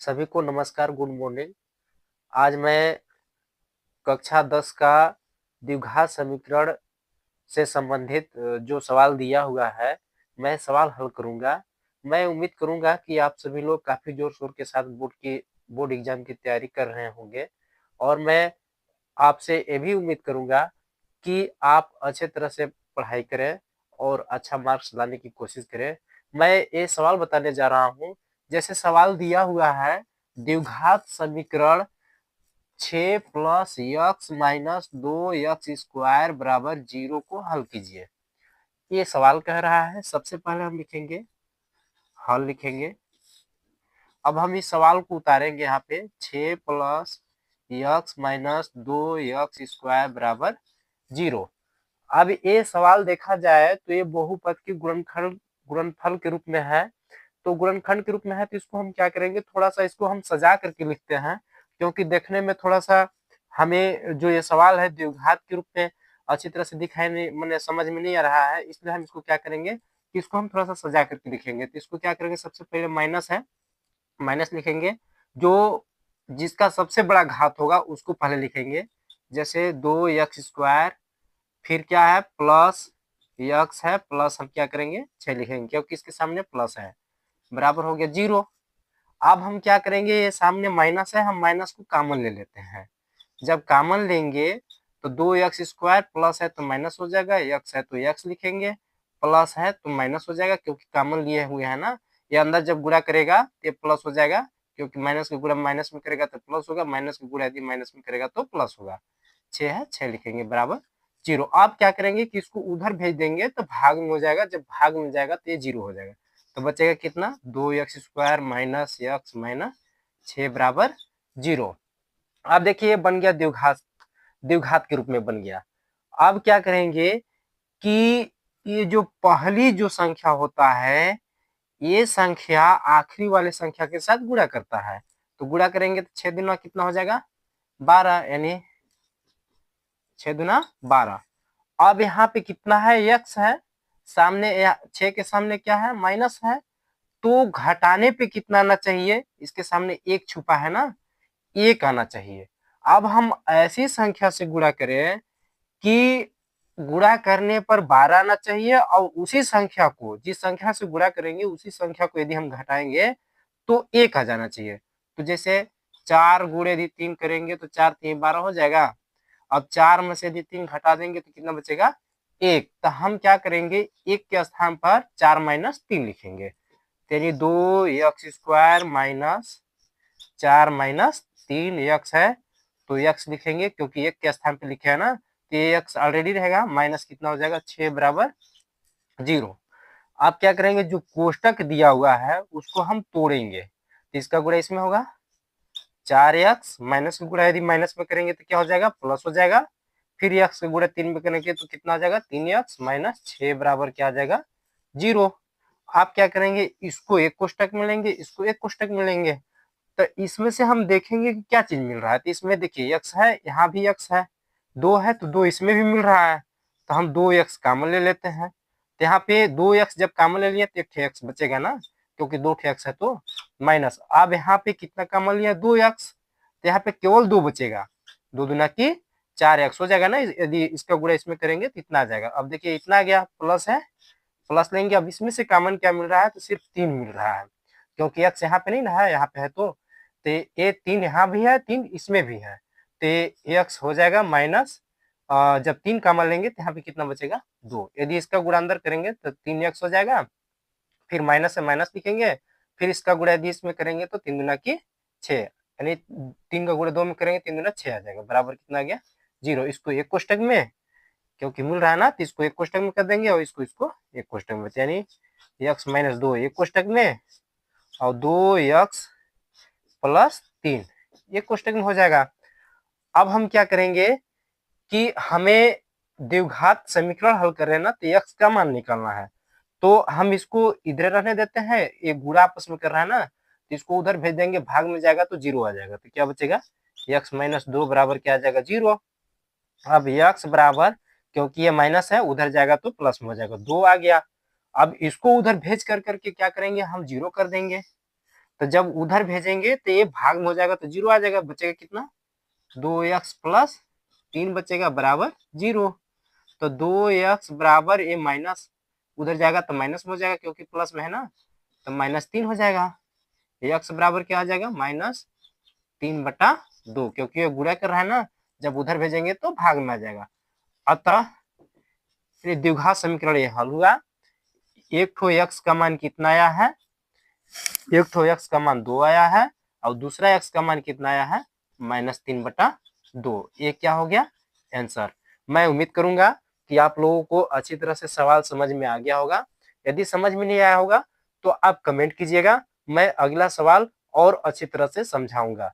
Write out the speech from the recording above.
सभी को नमस्कार, गुड मॉर्निंग। आज मैं कक्षा 10 का द्विघात समीकरण से संबंधित जो सवाल दिया हुआ है, मैं सवाल हल करूंगा। मैं उम्मीद करूंगा कि आप सभी लोग काफी जोर शोर के साथ बोर्ड एग्जाम की तैयारी कर रहे होंगे और मैं आपसे ये भी उम्मीद करूंगा कि आप अच्छे तरह से पढ़ाई करें और अच्छा मार्क्स लाने की कोशिश करें। मैं ये सवाल बताने जा रहा हूँ। जैसे सवाल दिया हुआ है, द्विघात समीकरण 6 प्लस यक्स माइनस 2 x² बराबर 0 को हल कीजिए। ये सवाल कह रहा है। सबसे पहले हम लिखेंगे, हल लिखेंगे। अब हम इस सवाल को उतारेंगे यहाँ पे। 6 प्लस यक्स माइनस 2 x² बराबर 0। अब ये सवाल देखा जाए तो ये बहुपद के गुणनफल के रूप में है। तो गुणनखंड के रूप में है तो इसको हम क्या करेंगे, थोड़ा सा इसको हम सजा करके लिखते हैं, क्योंकि देखने में थोड़ा सा हमें जो ये सवाल है द्विघात के रूप में अच्छी तरह से दिखाई नहीं, मैंने समझ में नहीं आ रहा है। इसलिए हम इसको क्या करेंगे कि इसको हम थोड़ा सा सजा करके लिखेंगे। तो इसको क्या करेंगे, सबसे पहले माइनस है, माइनस लिखेंगे। जो जिसका सबसे बड़ा घात होगा उसको पहले लिखेंगे। जैसे 2 x², फिर क्या है प्लस यक्स है, प्लस हम क्या करेंगे 6 लिखेंगे क्योंकि इसके सामने प्लस है, बराबर हो गया 0। अब हम क्या करेंगे, ये सामने माइनस है, हम माइनस को कॉमन ले लेते हैं। जब कॉमन लेंगे तो 2 x² प्लस है तो माइनस हो जाएगा, x है तो x लिखेंगे, प्लस है तो माइनस हो जाएगा क्योंकि कॉमन लिए हुए है ना। ये अंदर जब गुणा करेगा तो प्लस हो जाएगा, क्योंकि माइनस का गुणा माइनस में करेगा तो प्लस होगा, माइनस का गुणा यदि माइनस में करेगा तो प्लस होगा। 6 है, 6 लिखेंगे बराबर 0। आप क्या करेंगे कि इसको उधर भेज देंगे तो भाग में हो जाएगा, जब भाग में जाएगा तो ये 0 हो जाएगा। तो बचेगा कितना, 2 x² माइनस x माइनस 6 बराबर 0। अब देखिए बन गया द्विघात, द्विघात के रूप में बन गया। अब क्या करेंगे कि ये जो पहली जो संख्या होता है, ये संख्या आखिरी वाले संख्या के साथ गुणा करता है। तो गुणा करेंगे तो 6 दूना कितना हो जाएगा 12, यानी 6 दूना 12। अब यहाँ पे कितना है, x है, सामने 6 के सामने क्या है, माइनस है, तो घटाने पे कितना आना चाहिए, इसके सामने 1 छुपा है ना, 1 आना चाहिए। अब हम ऐसी संख्या से गुणा करें कि गुणा करने पर 12 आना चाहिए, और उसी संख्या को, जिस संख्या से गुणा करेंगे उसी संख्या को यदि हम घटाएंगे तो 1 आ जाना चाहिए। तो जैसे 4 गुणे यदि 3 करेंगे तो 4 3 12 हो जाएगा। अब 4 में से यदि 3 घटा देंगे तो कितना बचेगा 1। तो हम क्या करेंगे, 1 के स्थान पर 4 माइनस 3 लिखेंगे। यानी 2 x² माइनस 4 माइनस 3 x है, तो x लिखेंगे क्योंकि 1 के स्थान पे लिखे है ना, तो ये x ऑलरेडी रहेगा, माइनस कितना हो जाएगा 6 बराबर 0। आप क्या करेंगे, जो कोष्टक दिया हुआ है उसको हम तोड़ेंगे, तो इसका गुणा इसमें होगा 4x, माइनस का गुणा यदि माइनस में करेंगे तो क्या हो जाएगा, प्लस हो जाएगा। फिर x का गुणा 3 में करेंगे तो कितना आ जाएगा 3x माइनस 6 बराबर क्या आ जाएगा 0। आप क्या करेंगे, इसको एक कोष्टक में लेंगे, इसको एक कोष्टक में लेंगे, तो इसमें से हम देखेंगे कि क्या चीज मिल रहा है। तो इसमें देखिए x है, यहाँ भी x है, 2 है तो 2 इसमें भी मिल रहा है, तो हम 2x कॉमन ले लेते हैं। तो यहाँ पे 2x जब कॉमन ले लिया तो एक x बचेगा ना, क्योंकि 2 x है तो माइनस। अब यहाँ पे कितना कॉमन लिया 2x, तो यहाँ पे केवल 2 बचेगा, 2 दूना की 4x हो जाएगा ना। यदि इसका गुणा इसमें करेंगे तो इतना आ जाएगा। अब देखिए इतना आ गया, प्लस है, प्लस लेंगे। अब इसमें से कॉमन क्या मिल रहा है, तो सिर्फ 3 मिल रहा है, क्योंकि x यहाँ पे नहीं ना है, यहाँ पे है, तो ये 3 यहाँ भी है, 3 इसमें भी है, तो x हो जाएगा माइनस, जब 3 कॉमन लेंगे तो यहाँ पे कितना बचेगा 2। यदि इसका गुणा अंदर करेंगे तो 3x हो जाएगा, फिर माइनस से माइनस लिखेंगे, फिर इसका गुणा यदि इसमें करेंगे तो 3 दूना की 6, यानी 3 का गुणा 2 में करेंगे 3 दूना 6 आ जाएगा, बराबर कितना आ गया 0। इसको एक कोष्टक में, क्योंकि मिल रहा है ना, तो इसको एक कोष्टक में कर देंगे और इसको एक कोष्टक में, यानी x माइनस 2 एक कोष्टक में और 2x प्लस 3 एक कोष्टक में हो जाएगा। अब हम क्या करेंगे कि हमें द्विघात समीकरण हल कर रहे हैं ना, तो x का मान निकालना है। तो हम इसको इधर रहने देते हैं, ये गुणा आपस में कर रहा है ना, तो इसको उधर भेज देंगे, भाग में जाएगा तो 0 आ जाएगा। तो क्या बचेगा, x माइनस 2 बराबर क्या आ जाएगा 0। अब x बराबर, क्योंकि ये माइनस है, उधर जाएगा तो प्लस में हो जाएगा, 2 आ गया। अब इसको उधर भेज कर करके क्या करेंगे, हम 0 कर देंगे। तो जब उधर भेजेंगे तो ये भाग में हो जाएगा तो 0 आ जाएगा, बचेगा कितना 2x प्लस 3 बचेगा बराबर 0। तो 2x बराबर ये माइनस उधर जाएगा तो माइनस में हो जाएगा क्योंकि प्लस में है ना, तो -3 हो जाएगा। x बराबर क्या आ जाएगा -3/2, क्योंकि ये गुणा कर रहा है ना, जब उधर भेजेंगे तो भाग में आ जाएगा। अतः ये द्विघात समीकरण ये हल हुआ। एक ठो x का मान कितना आया है, एक ठो x का मान 2 आया है और दूसरा x का मान कितना आया है -3/2। ये क्या हो गया आंसर। मैं उम्मीद करूंगा कि आप लोगों को अच्छी तरह से सवाल समझ में आ गया होगा। यदि समझ में नहीं आया होगा तो आप कमेंट कीजिएगा, मैं अगला सवाल और अच्छी तरह से समझाऊंगा।